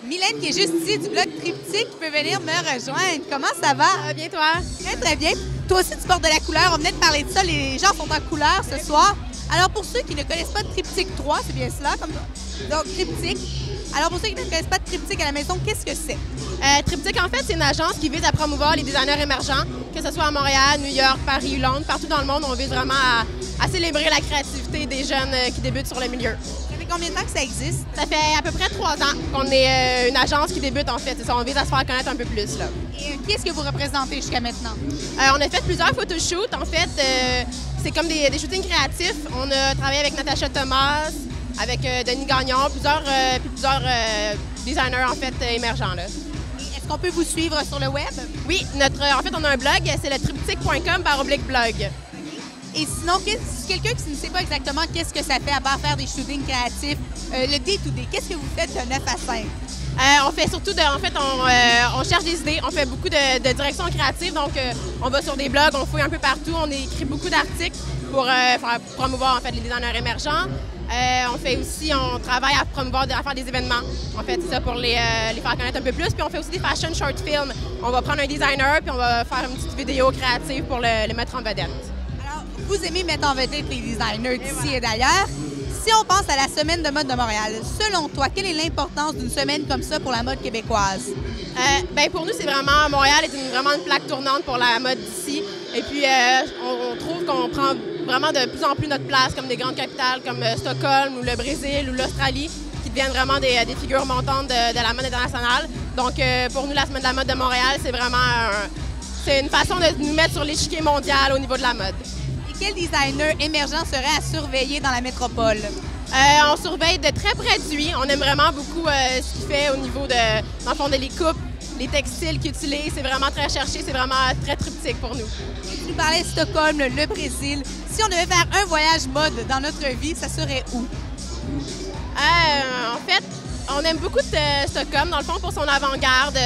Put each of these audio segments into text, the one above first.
Mylène qui est juste ici du blog Triptyque qui peut venir me rejoindre. Comment ça va? Ça va bien, toi? Très, très bien. Toi aussi, tu portes de la couleur. On venait de parler de ça. Les gens sont en couleur ce soir. Alors, pour ceux qui ne connaissent pas Triptyque 3, c'est bien cela, comme ça? Donc, Triptyque. Alors, pour ceux qui ne connaissent pas Triptyque à la maison, qu'est-ce que c'est? Triptyque, en fait, c'est une agence qui vise à promouvoir les designers émergents, que ce soit à Montréal, New York, Paris ou Londres. Partout dans le monde, on vise vraiment à célébrer la créativité des jeunes qui débutent sur le milieu. Ça fait combien de temps que ça existe? Ça fait à peu près 3 ans qu'on est une agence qui débute, en fait. C'est ça, on vise à se faire connaître un peu plus, là. Et qui est-ce que vous représentez jusqu'à maintenant? On a fait plusieurs photoshoots. En fait, c'est comme des shootings créatifs. On a travaillé avec Natacha Thomas, avec Denis Gagnon, plusieurs designers, en fait, émergents, là. Est-ce qu'on peut vous suivre sur le web? Oui, en fait, on a un blog, c'est le triptyque.com/blog. Et sinon, quelqu'un qui ne sait pas exactement qu'est-ce que ça fait à part faire des shootings créatifs, le day-to-day, qu'est-ce que vous faites de 9 à 5? On fait surtout, on cherche des idées, on fait beaucoup de direction créative, donc on va sur des blogs, on fouille un peu partout, on écrit beaucoup d'articles pour faire promouvoir en fait les designers émergents. On travaille à promouvoir, à faire des événements, en fait, c'est ça pour les faire connaître un peu plus. Puis on fait aussi des fashion short films. On va prendre un designer puis on va faire une petite vidéo créative pour le mettre en vedette. Alors, vous aimez mettre en vedette les designers d'ici et d'ailleurs. Si on pense à la Semaine de mode de Montréal, selon toi, quelle est l'importance d'une semaine comme ça pour la mode québécoise? Pour nous, c'est vraiment, Montréal est vraiment une plaque tournante pour la mode d'ici. Et puis, on trouve qu'on prend vraiment de plus en plus notre place comme des grandes capitales comme Stockholm ou le Brésil ou l'Australie, qui deviennent vraiment des figures montantes de la mode internationale. Donc, pour nous, la Semaine de la mode de Montréal, c'est vraiment c'est une façon de nous mettre sur l'échiquier mondial au niveau de la mode. Et quel designer émergent serait à surveiller dans la métropole? On surveille de très près de lui. On aime vraiment beaucoup ce qu'il fait au niveau dans le fond, de les coupes, les textiles qu'il utilise. C'est vraiment très recherché, c'est vraiment très triptyque pour nous. Tu nous parlais de Stockholm, le Brésil. Si on devait faire un voyage mode dans notre vie, ça serait où? En fait, on aime beaucoup Stockholm, dans le fond, pour son avant-garde,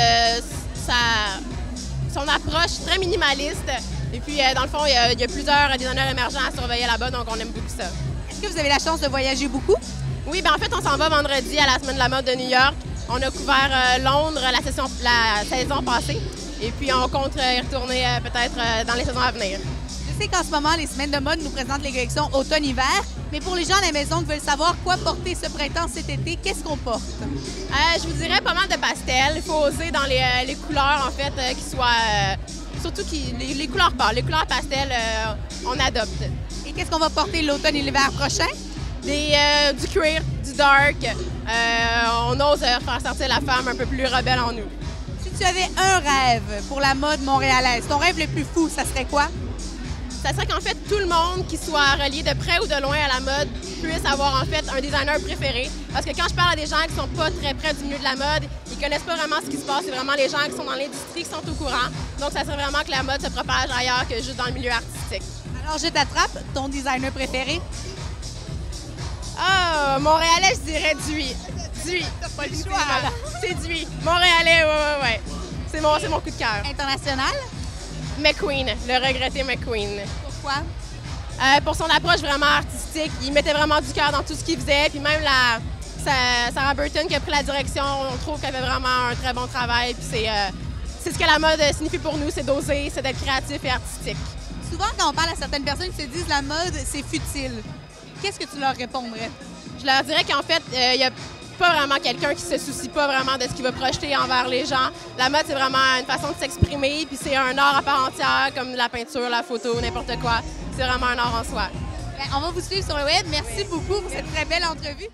son approche très minimaliste. Et puis, dans le fond, il y a plusieurs designers émergents à surveiller là-bas, donc on aime beaucoup ça. Est-ce que vous avez la chance de voyager beaucoup? Oui, en fait, on s'en va vendredi à la Semaine de la mode de New York. On a couvert Londres la saison passée. Et puis, on compte y retourner peut-être dans les saisons à venir. Je sais qu'en ce moment, les Semaines de mode nous présentent les collections automne-hiver. Mais pour les gens à la maison qui veulent savoir quoi porter ce printemps, cet été, qu'est-ce qu'on porte? Je vous dirais pas mal de pastels. Il faut oser dans les couleurs, en fait, qui soient... surtout les couleurs pâles. Les couleurs pastels, on adopte. Et qu'est-ce qu'on va porter l'automne et l'hiver prochain? Du cuir, du dark. On ose faire sortir la femme un peu plus rebelle en nous. Si tu avais un rêve pour la mode montréalaise, ton rêve le plus fou, ça serait quoi? Ça serait qu'en fait, tout le monde qui soit relié de près ou de loin à la mode puisse avoir en fait un designer préféré. Parce que quand je parle à des gens qui sont pas très près du milieu de la mode, ils connaissent pas vraiment ce qui se passe. C'est vraiment les gens qui sont dans l'industrie qui sont au courant. Donc, ça serait vraiment que la mode se propage ailleurs que juste dans le milieu artistique. Alors, je t'attrape. Ton designer préféré? Ah, Montréalais, je dirais Duy. Duy. T'as pas le choix. C'est Duy. Montréalais, ouais. C'est mon coup de cœur. International? McQueen, le regretté McQueen. Pourquoi? Pour son approche vraiment artistique. Il mettait vraiment du cœur dans tout ce qu'il faisait. Puis même Sarah Burton qui a pris la direction, on trouve qu'elle fait vraiment un très bon travail. Puis c'est ce que la mode signifie pour nous, c'est d'oser, c'est d'être créatif et artistique. Souvent, quand on parle à certaines personnes qui se disent la mode, c'est futile, qu'est-ce que tu leur répondrais? Je leur dirais qu'en fait, il n'y a pas vraiment quelqu'un qui se soucie pas vraiment de ce qu'il va projeter envers les gens. La mode, c'est vraiment une façon de s'exprimer, puis c'est un art à part entière, comme la peinture, la photo, n'importe quoi. C'est vraiment un art en soi. On va vous suivre sur le web. Merci beaucoup pour cette très belle entrevue.